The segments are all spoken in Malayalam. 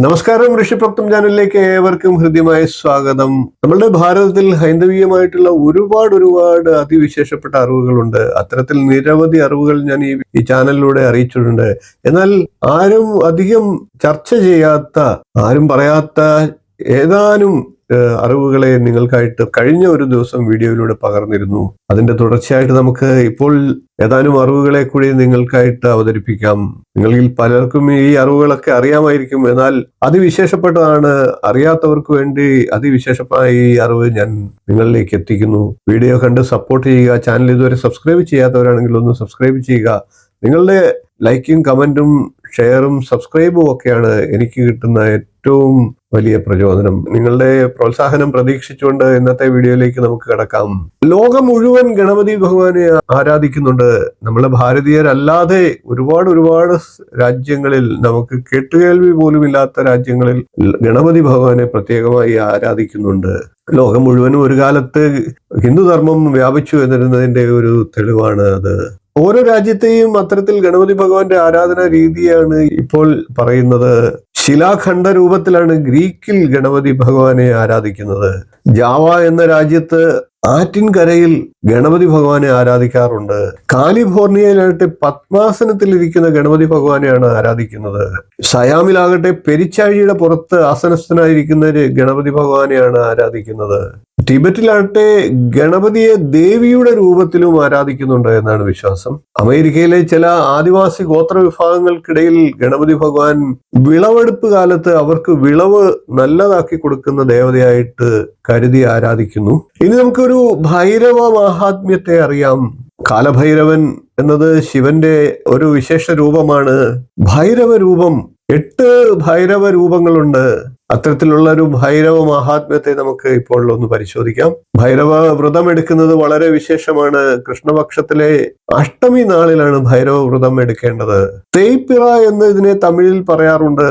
നമസ്കാരം, ഋഷിപ്രോക്തം ചാനലിലേക്ക് ഏവർക്കും ഹൃദ്യമായ സ്വാഗതം. നമ്മളുടെ ഭാരതത്തിൽ ഹൈന്ദവീയമായിട്ടുള്ള ഒരുപാട് അതിവിശേഷപ്പെട്ട അറിവുകളുണ്ട്. അത്തരത്തിൽ നിരവധി അറിവുകൾ ഞാൻ ഈ ചാനലിലൂടെ അറിയിച്ചിട്ടുണ്ട്. എന്നാൽ ആരും അധികം ചർച്ച ചെയ്യാത്ത, ആരും പറയാത്ത ഏതാനും അറിവുകളെ നിങ്ങൾക്കായിട്ട് കഴിഞ്ഞ ഒരു ദിവസം വീഡിയോയിലൂടെ പകർന്നിരുന്നു. അതിന്റെ തുടർച്ചയായിട്ട് നമുക്ക് ഇപ്പോൾ ഏതാനും അറിവുകളെ കൂടി നിങ്ങൾക്കായിട്ട് അവതരിപ്പിക്കാം. നിങ്ങളിൽ പലർക്കും ഈ അറിവുകളൊക്കെ അറിയാമായിരിക്കും, എന്നാൽ അതിവിശേഷപ്പെട്ടതാണ്. അറിയാത്തവർക്ക് വേണ്ടി അതിവിശേഷമായ ഈ അറിവ് ഞാൻ നിങ്ങളിലേക്ക് എത്തിക്കുന്നു. വീഡിയോ കണ്ട് സപ്പോർട്ട് ചെയ്യുക. ചാനൽ ഇതുവരെ സബ്സ്ക്രൈബ് ചെയ്യാത്തവരാണെങ്കിൽ ഒന്ന് സബ്സ്ക്രൈബ് ചെയ്യുക. നിങ്ങളുടെ ലൈക്കും കമന്റും ഷെയറും സബ്സ്ക്രൈബും ഒക്കെയാണ് എനിക്ക് കിട്ടുന്ന ഏറ്റവും വലിയ പ്രചോദനം. നിങ്ങളുടെ പ്രോത്സാഹനം പ്രതീക്ഷിച്ചുകൊണ്ട് ഇന്നത്തെ വീഡിയോയിലേക്ക് നമുക്ക് കടക്കാം. ലോകം മുഴുവൻ ഗണപതി ഭഗവാനെ ആരാധിക്കുന്നുണ്ട്. നമ്മളെ ഭാരതീയരല്ലാതെ ഒരുപാട് രാജ്യങ്ങളിൽ, നമുക്ക് കേട്ടുകേൾവി പോലും ഇല്ലാത്ത രാജ്യങ്ങളിൽ ഗണപതി ഭഗവാനെ പ്രത്യേകമായി ആരാധിക്കുന്നുണ്ട്. ലോകം മുഴുവനും ഒരു കാലത്ത് ഹിന്ദുധർമ്മം വ്യാപിച്ചു എന്നിരുന്നതിന്റെ ഒരു തെളിവാണ് അത്. ഓരോ രാജ്യത്തെയും അത്തരത്തിൽ ഗണപതി ഭഗവാന്റെ ആരാധന രീതിയാണ് ഇപ്പോൾ പറയുന്നത്. ശിലാഖണ്ഡ രൂപത്തിലാണ് ഗ്രീക്കിൽ ഗണപതി ഭഗവാനെ ആരാധിക്കുന്നത്. ജാവ എന്ന രാജ്യത്ത് ആറ്റിൻകരയിൽ ഗണപതി ഭഗവാനെ ആരാധിക്കാറുണ്ട്. കാലിഫോർണിയയിലാകട്ടെ പത്മാസനത്തിലിരിക്കുന്ന ഗണപതി ഭഗവാനെയാണ് ആരാധിക്കുന്നത്. സയാമിലാകട്ടെ പെരിച്ചാഴിയുടെ പുറത്ത് ആസനസ്ഥനായിരിക്കുന്ന ഗണപതി ഭഗവാനെയാണ് ആരാധിക്കുന്നത്. ടിബറ്റിലാകട്ടെ ഗണപതിയെ ദേവിയുടെ രൂപത്തിലും ആരാധിക്കുന്നുണ്ട് എന്നാണ് വിശ്വാസം. അമേരിക്കയിലെ ചില ആദിവാസി ഗോത്ര വിഭാഗങ്ങൾക്കിടയിൽ ഗണപതി ഭഗവാൻ വിളവെടുപ്പ് കാലത്ത് അവർക്ക് വിളവ് നല്ലതാക്കി കൊടുക്കുന്ന ദേവതയായിട്ട് കരുതി ആരാധിക്കുന്നു. ഇനി നമുക്കൊരു ഭൈരവ മഹാത്മ്യത്തെ അറിയാം. കാലഭൈരവൻ എന്നത് ശിവന്റെ ഒരു വിശേഷ രൂപമാണ്. ഭൈരവ രൂപം, 8 ഭൈരവ രൂപങ്ങളുണ്ട്. അത്തരത്തിലുള്ള ഒരു ഭൈരവ മഹാത്മ്യത്തെ നമുക്ക് ഇപ്പോൾ ഒന്ന് പരിശോധിക്കാം. ഭൈരവ വ്രതം എടുക്കുന്നത് വളരെ വിശേഷമാണ്. കൃഷ്ണപക്ഷത്തിലെ അഷ്ടമി നാളിലാണ് ഭൈരവ വ്രതം എടുക്കേണ്ടത്. തേയ്പിറ എന്ന് ഇതിനെ തമിഴിൽ പറയാറുണ്ട്.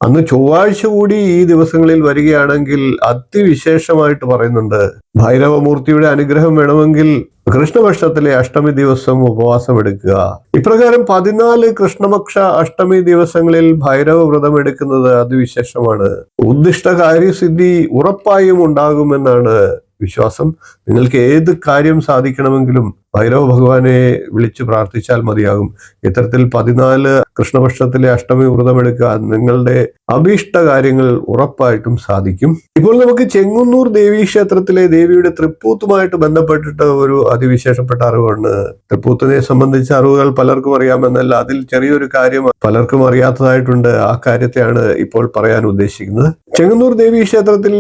അന്ന് ചൊവ്വാഴ്ച കൂടി ഈ ദിവസങ്ങളിൽ വരികയാണെങ്കിൽ അതിവിശേഷമായിട്ട് പറയുന്നുണ്ട്. ഭൈരവമൂർത്തിയുടെ അനുഗ്രഹം വേണമെങ്കിൽ കൃഷ്ണപക്ഷത്തിലെ അഷ്ടമി ദിവസം ഉപവാസം എടുക്കുക. ഇപ്രകാരം 14 കൃഷ്ണപക്ഷ അഷ്ടമി ദിവസങ്ങളിൽ ഭൈരവ വ്രതം എടുക്കുന്നത് അതിവിശേഷമാണ്. ഉദ്ദിഷ്ട കാര്യസിദ്ധി ഉറപ്പായും ഉണ്ടാകുമെന്നാണ് വിശ്വാസം. നിങ്ങൾക്ക് ഏത് കാര്യം സാധിക്കണമെങ്കിലും ഭൈരവ ഭഗവാനെ വിളിച്ചു പ്രാർത്ഥിച്ചാൽ മതിയാകും. ഇത്തരത്തിൽ 14 കൃഷ്ണപക്ഷത്തിലെ അഷ്ടമി വ്രതമെടുക്കുക, നിങ്ങളുടെ അഭീഷ്ട കാര്യങ്ങൾ ഉറപ്പായിട്ടും സാധിക്കും. ഇപ്പോൾ നമുക്ക് ചെങ്ങന്നൂർ ദേവീ ക്ഷേത്രത്തിലെ ദേവിയുടെ തൃപ്പൂത്തുമായിട്ട് ബന്ധപ്പെട്ടിട്ട് ഒരു അതിവിശേഷപ്പെട്ട അറിവാണ്. തൃപ്പൂത്തിനെ സംബന്ധിച്ച അറിവുകൾ പലർക്കും അറിയാമെന്നല്ല, അതിൽ ചെറിയൊരു കാര്യം പലർക്കും അറിയാത്തതായിട്ടുണ്ട്. ആ കാര്യത്തെയാണ് ഇപ്പോൾ പറയാൻ ഉദ്ദേശിക്കുന്നത്. ചെങ്ങന്നൂർ ദേവീ ക്ഷേത്രത്തിൽ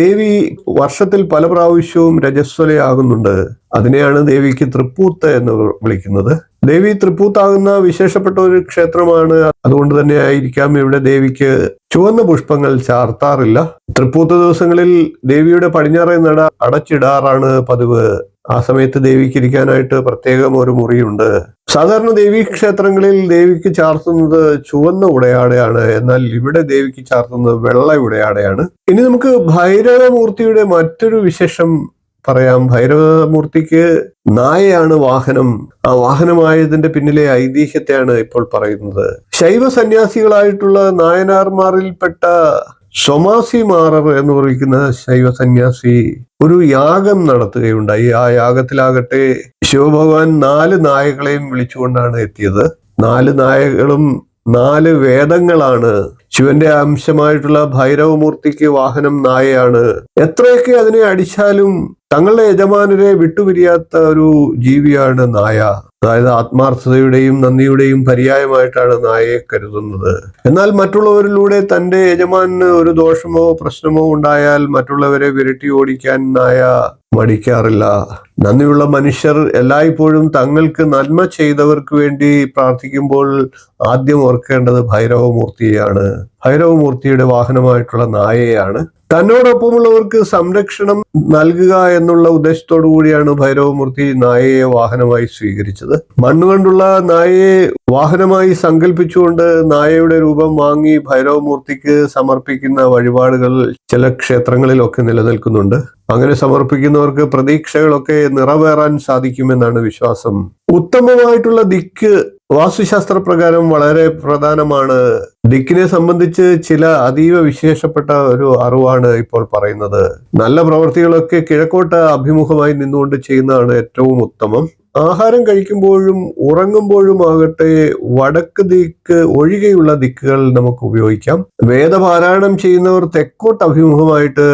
ദേവി വർഷത്തിൽ പല പ്രാവശ്യവും രജസ്വലയാകുന്നുണ്ട്. അതിനെയാണ് ദേവിക്ക് തൃപ്പൂത്ത് എന്ന് വിളിക്കുന്നത്. ദേവി തൃപ്പൂത്താകുന്ന വിശേഷപ്പെട്ട ഒരു ക്ഷേത്രമാണ്. അതുകൊണ്ട് തന്നെ ആയിരിക്കാം ഇവിടെ ദേവിക്ക് ചുവന്ന പുഷ്പങ്ങൾ ചാർത്താറില്ല. തൃപ്പൂത്ത് ദിവസങ്ങളിൽ ദേവിയുടെ പടിഞ്ഞാറേ നട അടച്ചിടാറാണ് പതിവ്. ആ സമയത്ത് ദേവിക്ക് ഇരിക്കാനായിട്ട് പ്രത്യേകം ഒരു മുറിയുണ്ട്. സാധാരണ ദേവീ ക്ഷേത്രങ്ങളിൽ ദേവിക്ക് ചാർത്തുന്നത് ചുവന്ന ഉടയാടയാണ്. എന്നാൽ ഇവിടെ ദേവിക്ക് ചാർത്തുന്നത് വെള്ള ഉടയാടയാണ്. ഇനി നമുക്ക് ഭൈരവമൂർത്തിയുടെ മറ്റൊരു വിശേഷം പറയാം. ഭൈരവമൂർത്തിക്ക് നായയാണ് വാഹനം. ആ വാഹനമായതിന്റെ പിന്നിലെ ഐതിഹ്യത്തെയാണ് ഇപ്പോൾ പറയുന്നത്. ശൈവ സന്യാസികളായിട്ടുള്ള നായനാർമാരിൽപ്പെട്ട സോമാസി മാറർ എന്ന് പറയുന്ന ശൈവ സന്യാസി ഒരു യാഗം നടത്തുകയുണ്ടായി. ആ യാഗത്തിലാകട്ടെ ശിവഭഗവാൻ 4 നായകളെയും വിളിച്ചുകൊണ്ടാണ് എത്തിയത്. 4 നായകളും 4 വേദങ്ങളാണ്. ശിവന്റെ അംശമായിട്ടുള്ള ഭൈരവമൂർത്തിക്ക് വാഹനം നായയാണ്. എത്രയൊക്കെ അതിനെ അടിച്ചാലും തങ്ങളുടെ യജമാനരെ വിട്ടുപിരിയാത്ത ഒരു ജീവിയാണ് നായ. അതായത് ആത്മാർത്ഥതയുടെയും നന്ദിയുടെയും പര്യായമായിട്ടാണ് നായയെ കരുതുന്നത്. എന്നാൽ മറ്റുള്ളവരിലൂടെ തന്റെ യജമാനന് ഒരു ദോഷമോ പ്രശ്നമോ ഉണ്ടായാൽ മറ്റുള്ളവരെ വിരട്ടി ഓടിക്കാൻ നായ മടിക്കാറില്ല. നന്ദിയുള്ള മനുഷ്യർ എല്ലായ്പ്പോഴും തങ്ങൾക്ക് നന്മ ചെയ്തവർക്ക് വേണ്ടി പ്രാർത്ഥിക്കുമ്പോൾ ആദ്യം ഓർക്കേണ്ടത് ഭൈരവമൂർത്തിയെയാണ്. ഭൈരവമൂർത്തിയുടെ വാഹനമായിട്ടുള്ള നായയാണ്. തന്നോടൊപ്പമുള്ളവർക്ക് സംരക്ഷണം നൽകുക എന്നുള്ള ഉദ്ദേശത്തോടു കൂടിയാണ് ഭൈരവമൂർത്തി നായയെ വാഹനമായി സ്വീകരിച്ചത്. മണ്ണുകൊണ്ടുള്ള നായയെ വാഹനമായി സങ്കല്പിച്ചുകൊണ്ട് നായയുടെ രൂപം വാങ്ങി ഭൈരവമൂർത്തിക്ക് സമർപ്പിക്കുന്ന വഴിപാടുകൾ ചില ക്ഷേത്രങ്ങളിലൊക്കെ നിലനിൽക്കുന്നുണ്ട്. അങ്ങനെ സമർപ്പിക്കുന്നവർക്ക് പ്രതീക്ഷകളൊക്കെ നിറവേറാൻ സാധിക്കുമെന്നാണ് വിശ്വാസം. ഉത്തമമായിട്ടുള്ള ദിക്ക് വാസ്തുശാസ്ത്ര പ്രകാരം വളരെ പ്രധാനമാണ്. ദിക്കിനെ സംബന്ധിച്ച് ചില അതീവ വിശേഷപ്പെട്ട ഒരു അറിവാണ് ഇപ്പോൾ പറയുന്നത്. നല്ല പ്രവൃത്തികളൊക്കെ കിഴക്കോട്ട് അഭിമുഖമായി നിന്നുകൊണ്ട് ചെയ്യുന്നതാണ് ഏറ്റവും ഉത്തമം. ആഹാരം കഴിക്കുമ്പോഴും ഉറങ്ങുമ്പോഴും ആകട്ടെ വടക്ക് ദിക്ക് ഒഴികെയുള്ള ദിക്കുകൾ നമുക്ക് ഉപയോഗിക്കാം. വേദപാരായണം ചെയ്യുന്നവർ തെക്കോട്ട് അഭിമുഖമായിട്ട്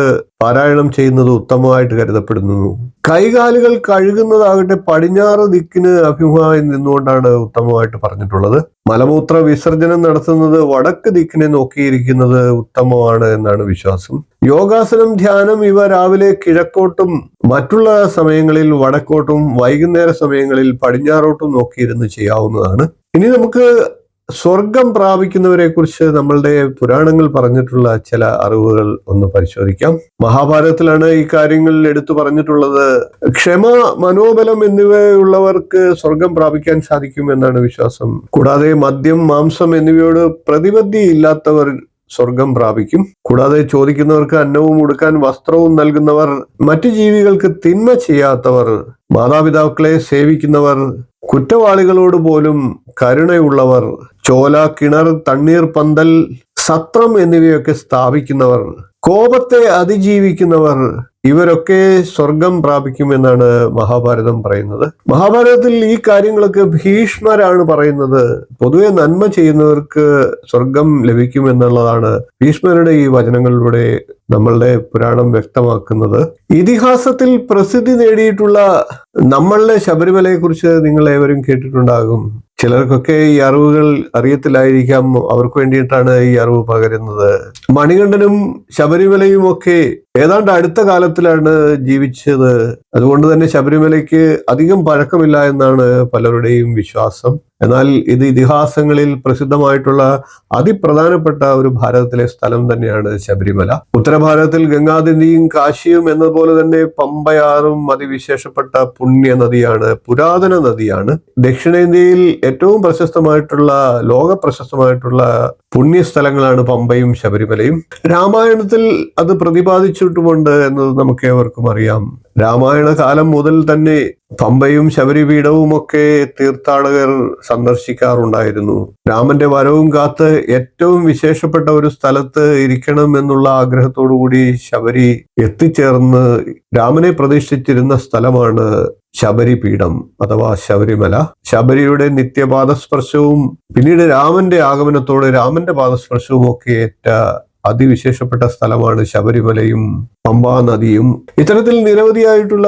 പാരായണം ചെയ്യുന്നത് ഉത്തമമായിട്ട് കരുതപ്പെടുന്നു. കൈകാലുകൾ കഴുകുന്നതാകട്ടെ പടിഞ്ഞാറ് ദിക്കിന് അഭിമുഖമായി നിന്നുകൊണ്ടാണ് ഉത്തമമായിട്ട് പറഞ്ഞിട്ടുള്ളത്. മലമൂത്ര വിസർജനം നടത്തുന്നത് വടക്ക് ദിക്കിനെ നോക്കിയിരിക്കുന്നത് ഉത്തമമാണ് എന്നാണ് വിശ്വാസം. യോഗാസനം, ധ്യാനം ഇവ രാവിലെ കിഴക്കോട്ടും മറ്റുള്ള സമയങ്ങളിൽ വടക്കോട്ടും വൈകുന്നേര സമയങ്ങളിൽ പടിഞ്ഞാറോട്ടും നോക്കിയിരുന്ന് ചെയ്യാവുന്നതാണ്. ഇനി നമുക്ക് സ്വർഗം പ്രാപിക്കുന്നവരെ കുറിച്ച് നമ്മളുടെ പുരാണങ്ങൾ പറഞ്ഞിട്ടുള്ള ചില അറിവുകൾ ഒന്ന് പരിശോധിക്കാം. മഹാഭാരതത്തിലാണ് ഈ കാര്യങ്ങൾ എടുത്തു പറഞ്ഞിട്ടുള്ളത്. ക്ഷമ, മനോബലം എന്നിവയുള്ളവർക്ക് സ്വർഗം പ്രാപിക്കാൻ സാധിക്കും എന്നാണ് വിശ്വാസം. കൂടാതെ മദ്യം, മാംസം എന്നിവയോട് പ്രതിബദ്ധി ഇല്ലാത്തവർ സ്വർഗം പ്രാപിക്കും. കൂടാതെ ചോദിക്കുന്നവർക്ക് അന്നവും ഉടുക്കാൻ വസ്ത്രവും നൽകുന്നവർ, മറ്റു ജീവികൾക്ക് തിന്മ ചെയ്യാത്തവർ, മാതാപിതാക്കളെ സേവിക്കുന്നവർ, കുറ്റവാളികളോട് പോലും കരുണയുള്ളവർ, ചോല, കിണർ, തണ്ണീർ പന്തൽ, സത്രം എന്നിവയൊക്കെ സ്ഥാപിക്കുന്നവർ, കോപത്തെ അതിജീവിക്കുന്നവർ, ഇവരൊക്കെ സ്വർഗം പ്രാപിക്കുമെന്നാണ് മഹാഭാരതം പറയുന്നത്. മഹാഭാരതത്തിൽ ഈ കാര്യങ്ങളൊക്കെ ഭീഷ്മരാണ് പറയുന്നത്. പൊതുവെ നന്മ ചെയ്യുന്നവർക്ക് സ്വർഗം ലഭിക്കുമെന്നുള്ളതാണ് ഭീഷ്മരുടെ ഈ വചനങ്ങളിലൂടെ നമ്മളുടെ പുരാണം വ്യക്തമാക്കുന്നത്. ഇതിഹാസത്തിൽ പ്രസിദ്ധി നേടിയിട്ടുള്ള നമ്മളുടെ ശബരിമലയെ കുറിച്ച് നിങ്ങൾ ഏവരും കേട്ടിട്ടുണ്ടാകും. ചിലർക്കൊക്കെ ഈ അറിവുകൾ അറിയത്തില്ലായിരിക്കാം. അവർക്ക് വേണ്ടിയിട്ടാണ് ഈ അറിവ് പകരുന്നത്. മണികണ്ഠനും ശബരിമലയും ഒക്കെ ഏതാണ്ട് അടുത്ത കാലത്തിലാണ് ജീവിച്ചത്. അതുകൊണ്ട് തന്നെ ശബരിമലയ്ക്ക് അധികം പഴക്കമില്ല എന്നാണ് പലരുടെയും വിശ്വാസം. എന്നാൽ ഇത് ഇതിഹാസങ്ങളിൽ പ്രസിദ്ധമായിട്ടുള്ള അതിപ്രധാനപ്പെട്ട ഒരു ഭാരതത്തിലെ സ്ഥലം തന്നെയാണ് ശബരിമല. ഉത്തരഭാരതത്തിൽ ഗംഗാനദിയും കാശിയും എന്നതുപോലെ തന്നെ പമ്പയാറും അതിവിശേഷപ്പെട്ട പുണ്യ നദിയാണ്, പുരാതന നദിയാണ്. ദക്ഷിണേന്ത്യയിൽ ഏറ്റവും പ്രശസ്തമായിട്ടുള്ള, ലോക പ്രശസ്തമായിട്ടുള്ള പുണ്യസ്ഥലങ്ങളാണ് പമ്പയും ശബരിമലയും. രാമായണത്തിൽ അത് പ്രതിപാദിച്ചിട്ടുമുണ്ട് എന്നത് നമുക്ക് ഏവർക്കും അറിയാം. രാമായണ കാലം മുതൽ തന്നെ പമ്പയും ശബരിപീഠവും ഒക്കെ തീർത്ഥാടകർ സന്ദർശിക്കാറുണ്ടായിരുന്നു. രാമന്റെ വരവും കാത്ത് ഏറ്റവും വിശേഷപ്പെട്ട ഒരു സ്ഥലത്ത് ഇരിക്കണം എന്നുള്ള ആഗ്രഹത്തോടു കൂടി ശബരി എത്തിച്ചേർന്ന് രാമനെ പ്രതീക്ഷിച്ചിരുന്ന സ്ഥലമാണ് ശബരിപീഠം അഥവാ ശബരിമല. ശബരിയുടെ നിത്യപാദസ്പർശവും പിന്നീട് രാമന്റെ ആഗമനത്തോടെ രാമന്റെ പാദസ്പർശവും ഒക്കെ ഏറ്റ അതിവിശേഷപ്പെട്ട സ്ഥലമാണ് ശബരിമലയും പമ്പാ നദിയും. ഇത്തരത്തിൽ നിരവധിയായിട്ടുള്ള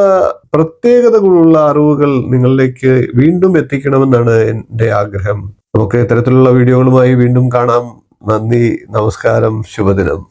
പ്രത്യേകതകളുള്ള അറിവുകൾ നിങ്ങളിലേക്ക് വീണ്ടും എത്തിക്കണമെന്നാണ് എൻ്റെ ആഗ്രഹം. നമുക്ക് ഇത്തരത്തിലുള്ള വീഡിയോകളുമായി വീണ്ടും കാണാം. നന്ദി, നമസ്കാരം, ശുഭദിനം.